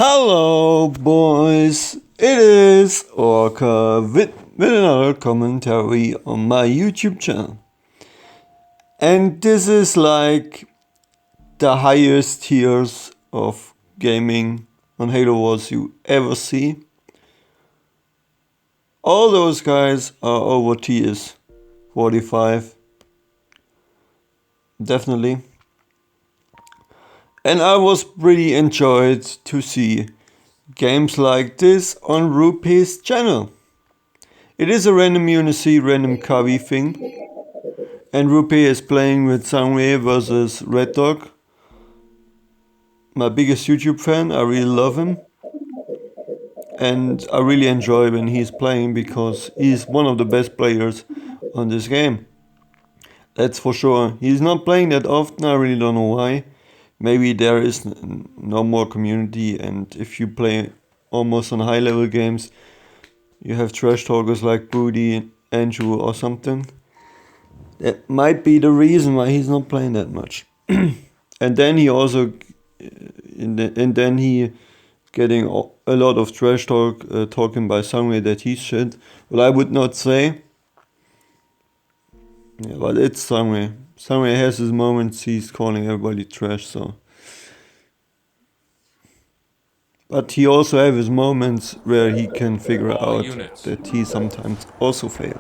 Hello boys, it is Orca with another commentary on my YouTube channel. And this is like the highest tiers of gaming on Halo Wars you ever see. All those guys are over tiers 45. Definitely. And I was pretty enjoyed to see games like this on Roope's channel. It is a random Unity, random Kavi thing. And Roope is playing with Sangre versus Red Dog. My biggest YouTube fan, I really love him. And I really enjoy when he's playing because he's one of the best players on this game. That's for sure. He's not playing that often, I really don't know why. Maybe there is no more community, and if you play almost on high level games, you have trash talkers like Broody, Andrew or something. That might be the reason why he's not playing that much. And then he also, and then he getting a lot of trash talk, talking by Sangre that he's shit. Well, I would not say. Yeah, but it's Sangre. Sangre has his moments, he's calling everybody trash, so. But he also has his moments where he can figure out that he sometimes also fails.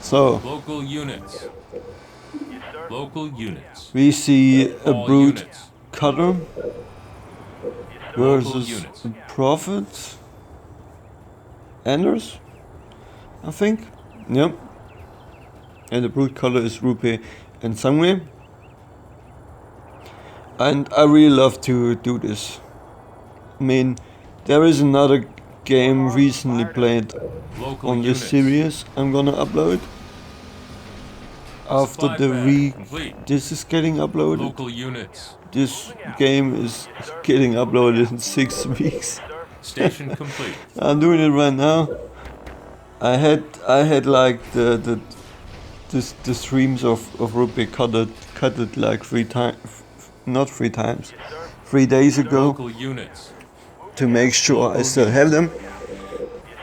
So, local units. Local units. We see a brute cutter versus a prophet. Anders, I think. Yep. And the brute cutter is Roope and Sangre. And I really love to do this. I mean, there is another game recently played on this series I'm gonna upload. After the week this is getting uploaded. Local units. This game is getting uploaded in 6 weeks. Station complete. I'm doing it right now. I had like the streams of Roope cut it like 3 times, not 3 times, 3 days ago. Local units. To make sure I still have them.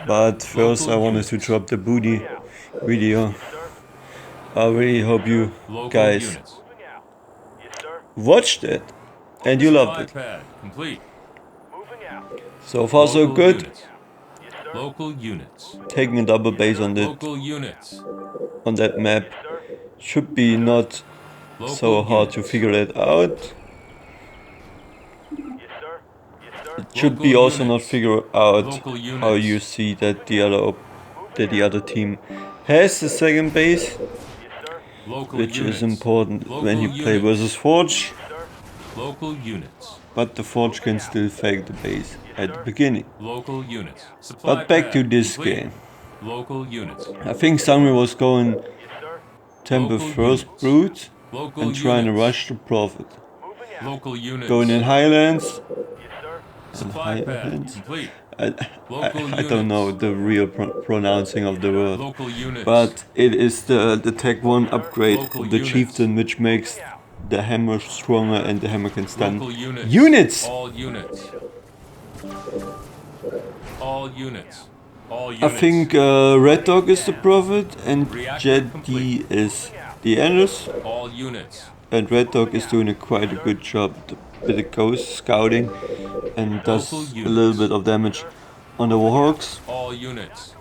But first I wanted to drop the booty video. I really hope you guys watched it and you loved it. So far so good. Local units. Taking a double base on on that map should be not so hard to figure it out. It should be also not figure out how you see that the other team has the second base, which is important when you play versus Forge. But the Forge can still fake the base at the beginning. But back to this game. I think Sangre was going tempo first brute and trying to rush the Prophet. Going in Highlands. I don't know the real pronouncing of the word, but it is the Tech 1 upgrade of the Chieftain, which makes the hammer stronger and the hammer can stun units! All units. All units. All units. I think Red Dog is the Prophet and Jeddy is the Anders. All units. And Red Dog is doing quite a good job with the ghost scouting and does a little bit of damage on the Warhawks. All units.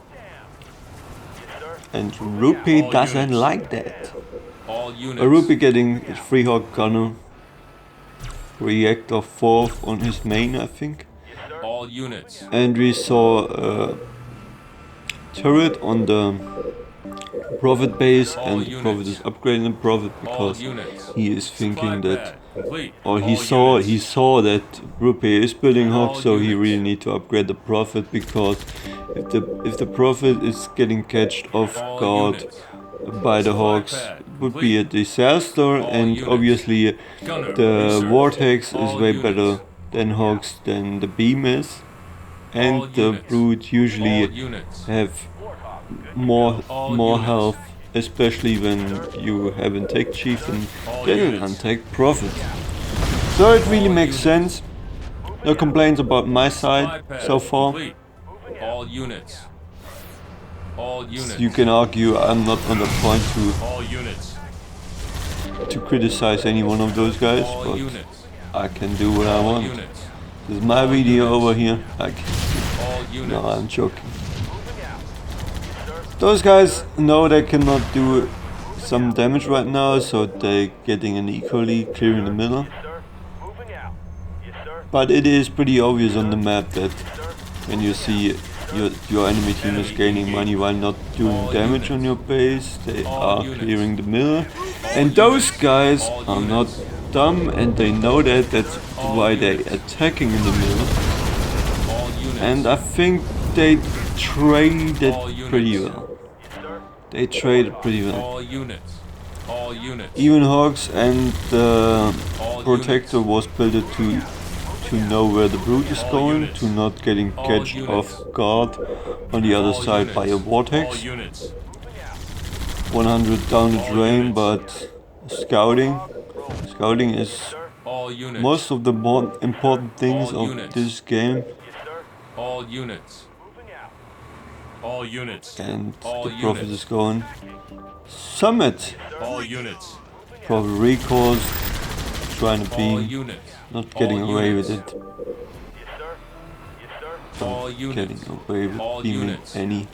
And Roope doesn't like that. All units. Roope getting his 3-hawk gunner, reactor 4th on his main, I think. All units. And we saw a turret on the Prophet base, and the Prophet is upgrading the Prophet because he is thinking that, or he saw that Roope is building Hawks, so he really need to upgrade the Prophet, because if the Prophet is getting catched off guard by the Hawks, it would be a disaster. And obviously the Vortex is way better than Hawks than the Beam is, and the Brute usually have more health, especially when you have an Tech Chief and then an Untech Prophet. So it really makes sense No complaints about my Supply side pad so far. complete. All units. All units. You can argue I'm not on the point All units. to criticize any one of those guys, All but units. I can do what I All want. units. This is my All video units. over here. I can. All units. No, I'm joking. Those guys know they cannot do some damage right now, so they're getting an equally clearing the middle. But it is pretty obvious on the map that when you see your enemy team is gaining money while not doing damage on your base, they are clearing the middle. And those guys are not dumb and they know that, that's why they're attacking in the middle. All units. And I think they traded pretty well. They traded pretty well. All units. All units. Even Hogs and the All Protector was built to know where the Brute is All going, units. to not getting All catched units. off guard on the other All side by a units. All Vortex. units. 100 down the All drain, units. but scouting. Scouting is All units. most of the more important things All of units. this game, All units. All units. and All the Prophet units. is going. Summit! All units. Probably recalls, trying to All be, units. not getting All away units. with it. All Getting units. away with All beaming units. any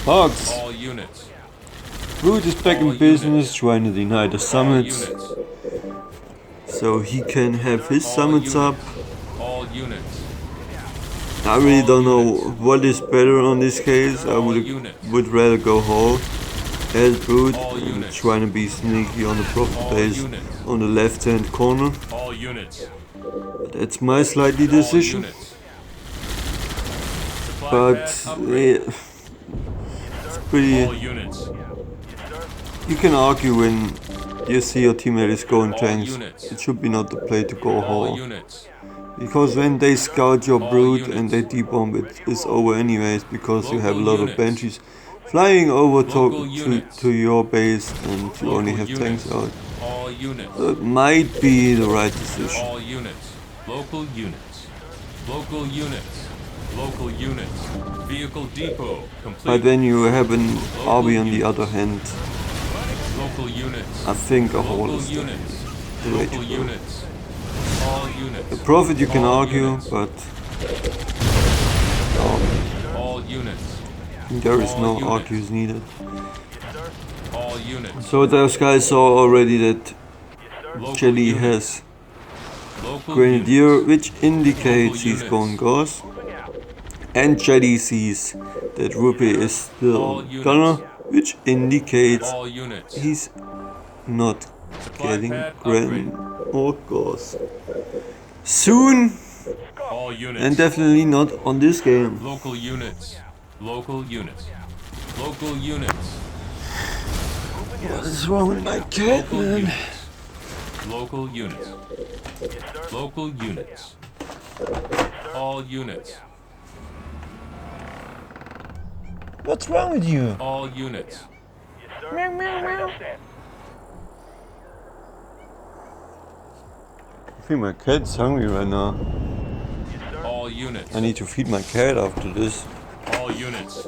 Hogs! All units. Brute is back All in business, units. trying to deny the All summits, units. so he can have his All summits up. units. All units. I really All don't know units. what is better on this case. I All units. would rather go whole as Brute All and units. trying to be sneaky on the Prophet All base units. on the left hand corner. All units. But that's my slightly All decision. units. Supply But pad upgrade. it's pretty. All units. You can argue when you see your teammate is going All tanks. units. It should be not the play to go All whole. units. Because when they scout your All Brute units. and they debomb it, it's over anyways, because you have a Local lot of units. Banshees flying over Local units. to your base and you Local only have units. tanks out. All units. So it might be the right decision. All units. Local units. Local units. Local units. Vehicle depot complete. But then you have an army on the other hand. Local units. I think a whole Local is units. the way to Local go. units. All The units. Prophet you can All argue, units. but All units. there is All no units. argues needed. All units. So those guys saw already that Local Jeddy units. has Local Grenadier, units. which indicates Local he's units. going Gauss. And Jeddy sees that Roope is still All units. Gunner, which indicates All units. he's not Supply getting pad Gren or Gauss soon, All units. and definitely not on this game. Local units. Local units. Local units. What is wrong with my cat, Local man? units. Local units. Local units. All units. What's wrong with you? All units. Meow, meow, meow. I think my cat's hungry right now. All units. I need to feed my cat after this. All units.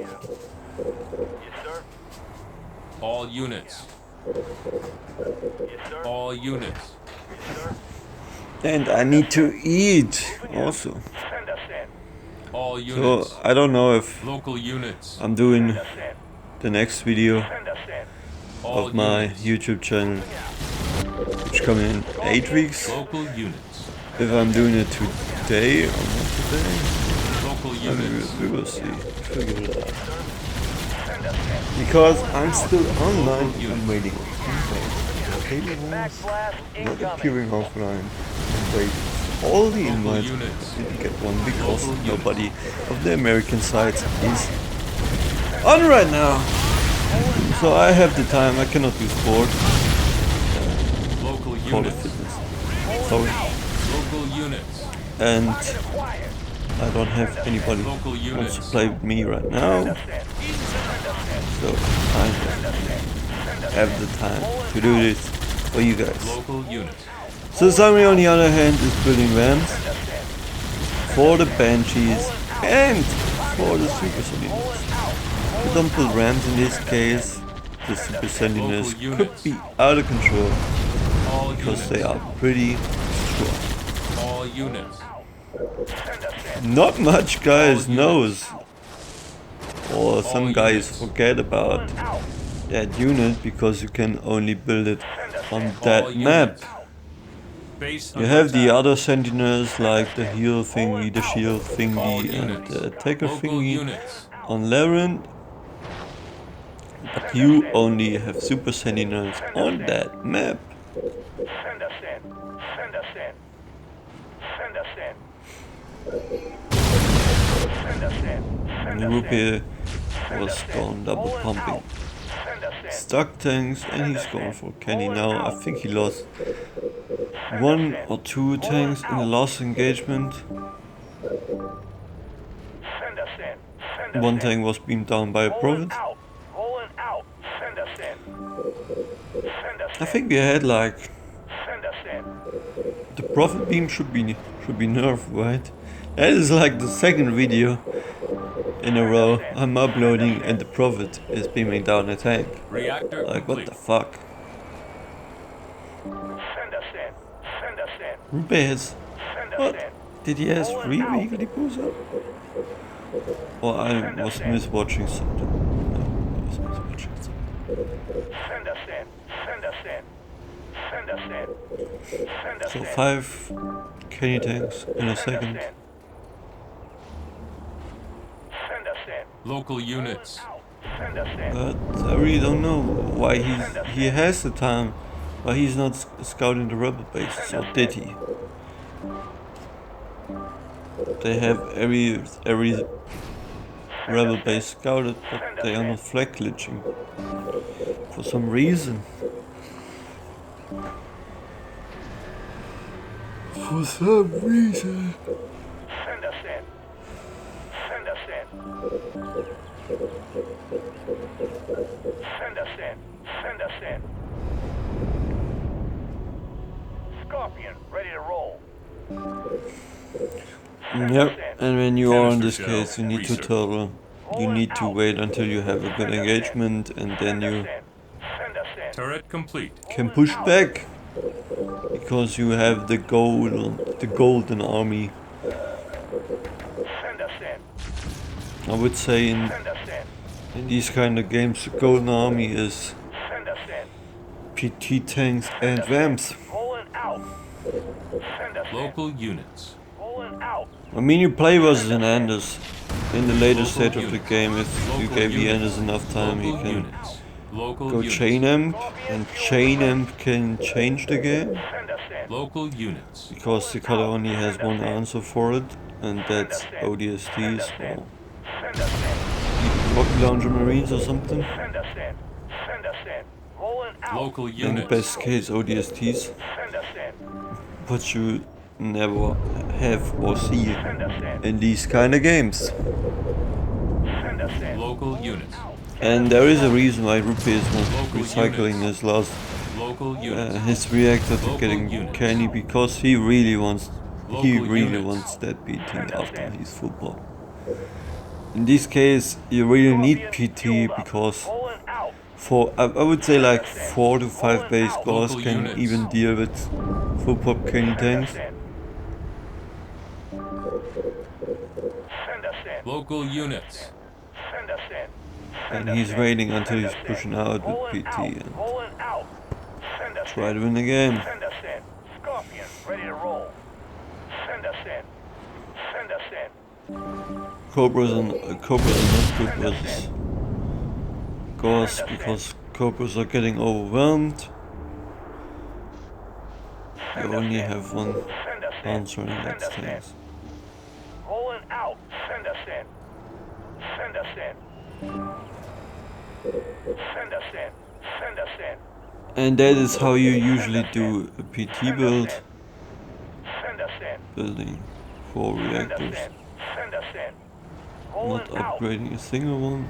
All units. All units. And I need to eat also. All So units. I don't know if Local units. I'm doing the next video All of my units. YouTube channel, which coming in 8 weeks. Local units. If I'm doing it today or not today, Local I mean, units. we will see. Figure it out. Because I'm still online, I'm waiting. Not appearing offline. I'm waiting. All the invites units. didn't get one because Local units. nobody of the American sites is on right now. So I have the time. I cannot do sport. Local Call it units. fitness. Sorry. Local units. And I don't have anybody Local who wants to units. play with me right now. So I have the time to do this for you guys. Local units. So Sangre on the other hand is building ramps. for the Banshees, and for the Super Sentinels. You don't put rams in this case, the Super Sentinels could be out of control All because units. they are pretty strong. All units. Not much guys All knows, or some All guys units. forget about that unit because you can only build it on All that map. units. Base You under have the attack. other sentinels like the heal thingy, the shield All thingy, and units. the attacker Local thingy units. on Labyrinth, but you only have super sentinels on that map. Send us in. Send us in. Send us in. Send us in. And Send the us roope in. was gone double pumping. Send us in. Stuck tanks, and he's going for Kenny now. I think he lost 1 or 2 tanks in the last engagement. Send us in. Send us One in. tank was beamed down by a Rolling prophet. out. Rolling out. Send us in. Send us I in. think we had like Send us in. the prophet beam should be nerfed, right? That is like the second video in a row I'm uploading and the prophet is beaming down a tank. Reactor Like what complete. the fuck? Send us in. Send us in. Roope has Send us what? in. Did he has 3 weekly boosts up? Or I was miswatching something. No, I was miswatching something. Send us in. Send us in. Send us in. Send us So in. 5 Kenny tanks in a Send us second. in. Send us in. Local units. Send us in. But I really don't know why he has the time, why he's not scouting the rebel bases, or did he? They have every rebel base scouted, but they are not flag glitching for some reason. For some reason. Send us in. Send us in. Send us in. Send us in. Scorpion, ready to roll. Yep, and when you are in this Canister case, you need to shell tell you need to wait until you have a good engagement, and then you Send us in. Turret complete. can push back because you have the golden army. Send us in. I would say Send us in. in these kind of games, the golden army is Send us in. PT tanks and rams. Rolling out. Send us in. Local units. Rolling out. I mean, you play versus an Anders in the later stage of the game. If you gave the Anders enough time, he Local can units. Local go units. chain amp, and chain amp can change the game. Send us in. Local units. Because the color only has one answer for it, and that's ODSTs or Send us in. Rocket Launcher Marines or something. Send us in. Send us in. Rolling out. Local In units. best case ODSTs, Send us in. but you never have or see Send us in. in these kind of games. Send us in. Local units. And there is a reason why Roope is not Local recycling units. his last Local units. his reactor to Local getting units. Kenny because he really wants Local units. that PT after he's football. In this case, you really need PT because Rolling out. for I would say like 4 to 5 base scores Local can units. even deal with full pop Kenny tanks. Send us in. Local units. Send us in. And he's waiting until he's pushing out with PT and Rolling out. Send us try in. to win the game. Send us in. Scorpion, ready to roll. Send us in. Send us in. Cobras are not good versus Gauss because Cobras are getting overwhelmed. You only have one Send us in. answer and Send that's us in. tanks. Rolling out. Send us in. Send us in. Send us in. Send us in. And that is how you usually do a PT build, Send us in. building 4 Send us reactors, in. Send us in. not Rolling out. upgrading a single one.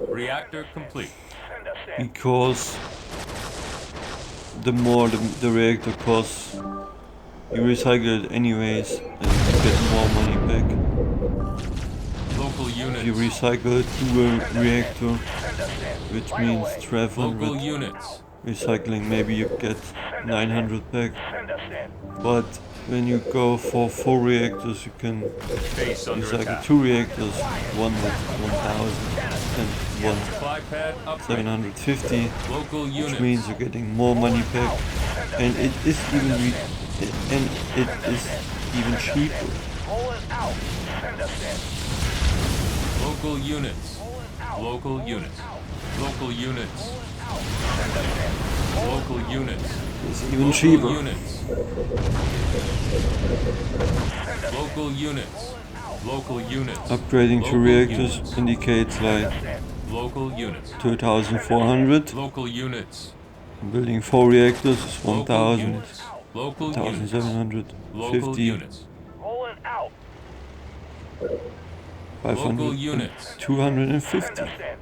Reactor complete. Send us in. Because the more the reactor costs, you recycle it anyways and you get more money back. Local If units. you recycle it to a reactor, which means Local 1200 units. recycling, maybe you get 900 back. Send us in. But when you go for 4 reactors, you can Base under recycle attack. 2 reactors, one with 1000 and one Supply pad upgrade. 750, Local which units. means you're getting more money back, and it is even cheaper. Rolling out. Send us in. Local units. Local units. Local units. Local units. It's even Local cheaper. units. Local units. Local units. Upgrading to Local reactors units. indicates like Local units. 2400. Local units. Building 4 reactors is Local 1000, units. Local units. 1750, Local units. Rolling out. 500, Local and units. 250. Send us in.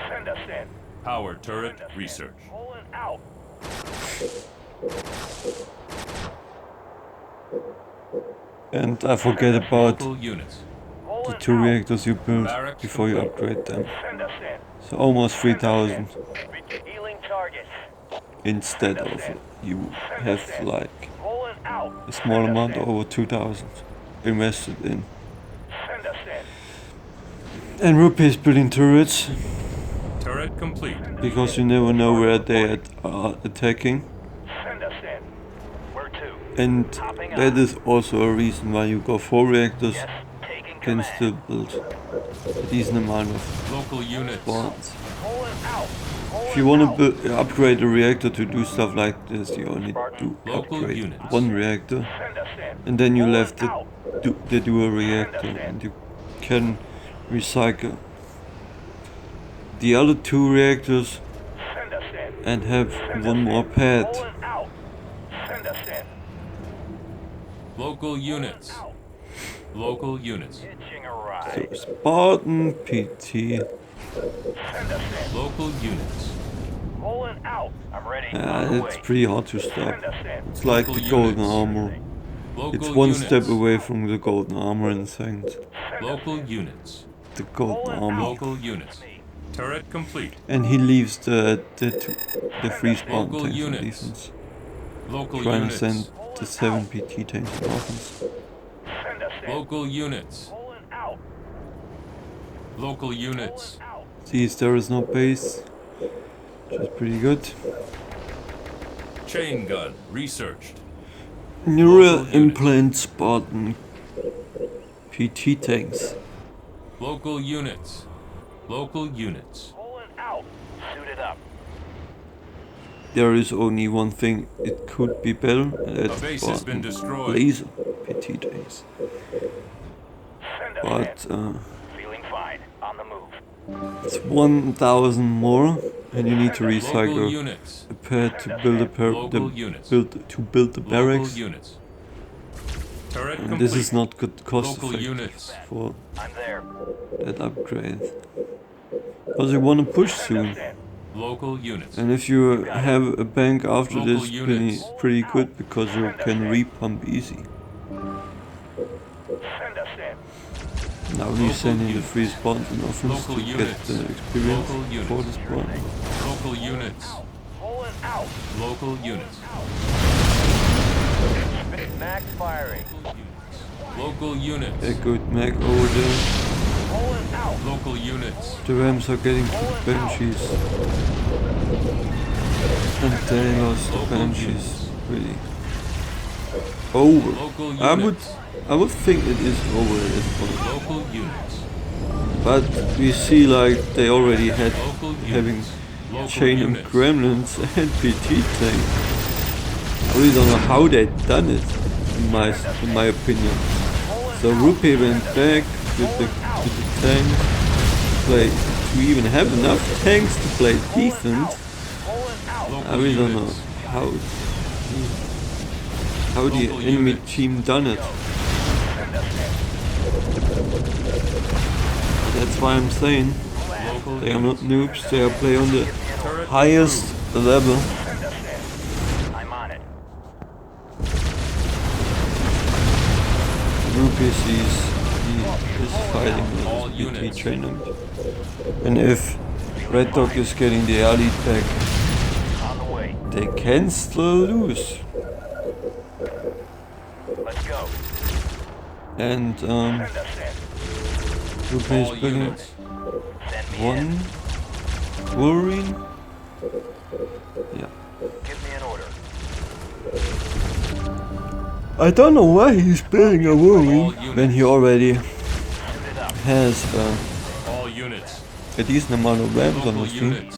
Send us in. Power turret research. Rolling out. And I forget about Local units. the Rolling 2 out. reactors you build Barracks before you complete. upgrade them. Send us in. So almost 3000 Healing targets. instead of you have like Rolling out. a small amount over 2000 invested in. Send us in. And Roope is building turrets Turret complete. because you never know where they are attacking. Send us in. Where to? And that is also a reason why you go 4 reactors, Taking can command. still build a decent amount of Local units. bonds. Rolling out. If you want to upgrade a reactor to do stuff like this, you only do Local upgrade units. 1 reactor, Send us in. and then you Rolling left out. the dual reactor, and you can recycle the other 2 reactors Send us in. and have 1 more pad. Rolling out. Send us in. Local units. Local units. Hitching a So ride. Spartan PT. Send us in. Local units. Rolling out. I'm ready. On the It's way. pretty hard to stop. Send us in. It's like the Local golden units. armor. Local It's one units. step away from the golden armor in Saints. Local units. The golden armor. Local units. Turret complete. And he leaves the free spawn Local tanks in units. defense. Local Trying to units. send the 7 PT tanks in offense. Send us in. Local units. Rolling out. Local units. Out. Sees there is no base, which is pretty good. Chain gun researched. Neural units. implant Spartan PT tanks. Local units. Local units. Rolling out. Suited up. There is only one thing it could be better, and A that's base has been Spartan destroyed. laser PT tanks. Send us But in. Feeling fine. On the move. it's 1000 more, and you need to Local recycle units. a pad to build Local units. build the Local barracks. units. Turret And complete. this is not good cost Local effective units. for I'm there. that upgrade. Because you want to push soon. Local units. And if you have a bank after Local this, units. pretty good because you can repump easy. Send us in. Now we send in the units. free spawns in offense Local to get units. the experience Local units. for the spawn. Local units. Rolling out. Local units. Max firing. Local units. A good mag over there. Rolling out. Local units. The Rams are getting Banshees. And they lost the Local Banshees. units. Really. Over. Local I units. would think it is over at this point. Local units. But we see like they already had Local units. having Local chain and units. gremlins and PT tank. I really don't know how they done it, in my opinion. So Roope went back with the tank, play to even have enough tanks to play defense. Local I really don't know units. how the Local enemy units. team done it. That's why I'm saying Local they are not units. noobs, they are play on the Turret highest level. I'm on it. he is fighting All with PT units. training. And if Red Dog is getting the air lead back, On the way. they can still lose. Let's go. And Send us in. Roope All is building units. Send me in. one Wolverine. Yeah. Give me an order. I don't know why he's building a Wolverine when he already Suit it up. has All units. a decent amount of ramps on Local his team. units.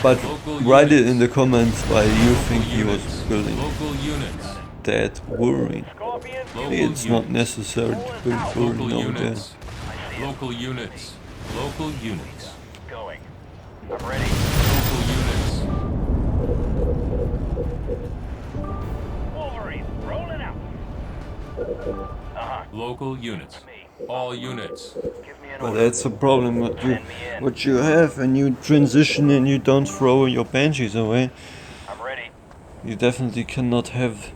But Local write it units. in the comments why you think Local he was units. building Local units. that Wolverine. Scorpion, Local It's not units. necessary to build Local Wolverine over there. units. Local units. Local units. going. I'm ready. Local units. Wolverine, rolling out. Local units. All units. Give me an But order. that's a problem what you have when you transition and you don't throw your banshees away. I'm ready. You definitely cannot have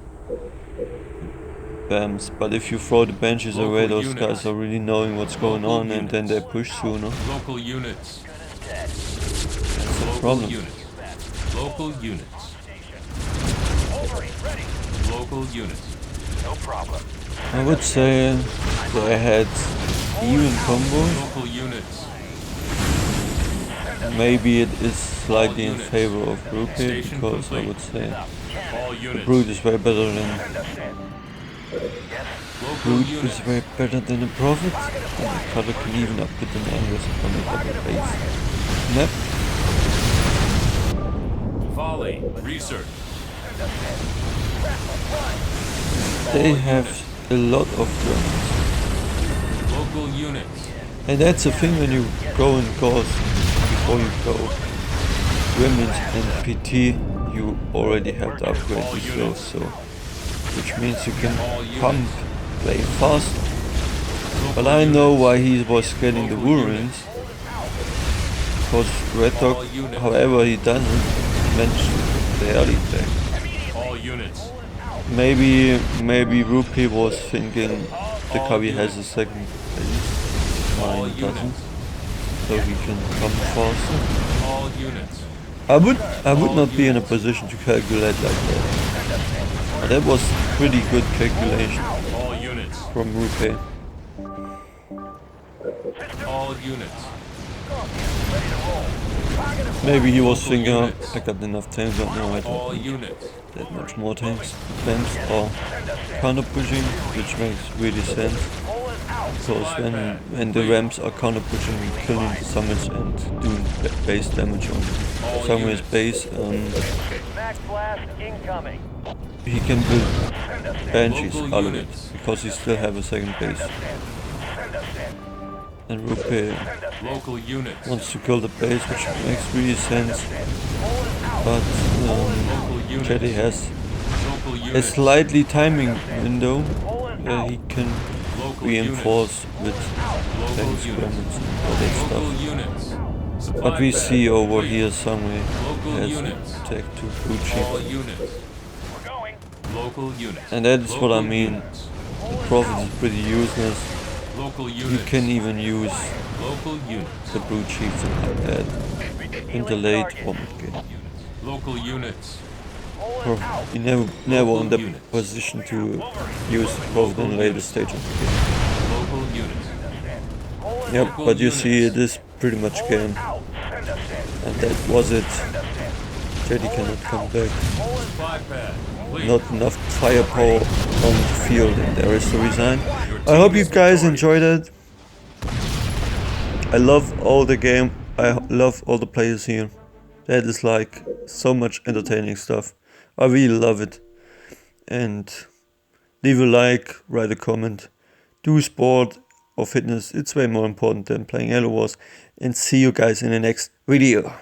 BAMs, but if you throw the banshees Local away, those units. guys are really knowing what's going Local on and then they units. push sooner. Local units. That's the Local problem. units. Local units. Wolverine, ready. Local units. No problem. I would say they had even combos. Local units. Maybe it is slightly in favor of Roope Station because I complete. would say All units. Brute is way better than Local Brute units. is way better than a Prophet. And the cutter can even upgrade an Angus on the double base. Yep. Volley. Research. They have a lot of drones. Local units. And that's the thing when you go in course, before you go women's and PT, you already have to upgrade these throws, so which means you can pump, play fast. But I know why he was getting the Wolverines. Because Red Dog, however he doesn't mention the early back. All units. Maybe Roope was thinking the Kavi has a second base. All Mine doesn't. units. So he can come faster. All units. I would not be in a position to calculate like that. But that was pretty good calculation All units. from Roope. All units. Maybe he was thinking, oh, I got enough tanks right now, I All don't need units. that much more tanks. Tanks are counter pushing, which makes really sense. Because when the ramps are counter pushing, killing the summits and doing base damage on Sangre's base, Max blast incoming. he can build banshees Local out of it units. because he still have a second base. And Roope Local units. wants to kill the base, which makes really sense. But Local units. Jeddy has Local a units. slightly timing window where he can Local reinforce with Local tanks, units. gremlins, and all that Local stuff. units. Supply But we bag see over complete. here somewhere Local has units. attack to blue All chip. units. We're going. Local units. And that is what I Local mean. units. The Prophet is pretty useless. Local You units. can even use Local units. the blue chieftain like that in the late format game. Local units. Or you never in the position to use the Prophet in the later stage of the game. Local units. Yep, but you see it is pretty much game. And that was it. Jeddy cannot come back. Supply pad. Complete. Not enough firepower on the field, and there is the resign. I hope you guys enjoyed it. I love all the game. I love all the players here. That is like so much entertaining stuff. I really love it. And leave a like, write a comment. Do sport or fitness. It's way more important than playing Halo Wars. And see you guys in the next video.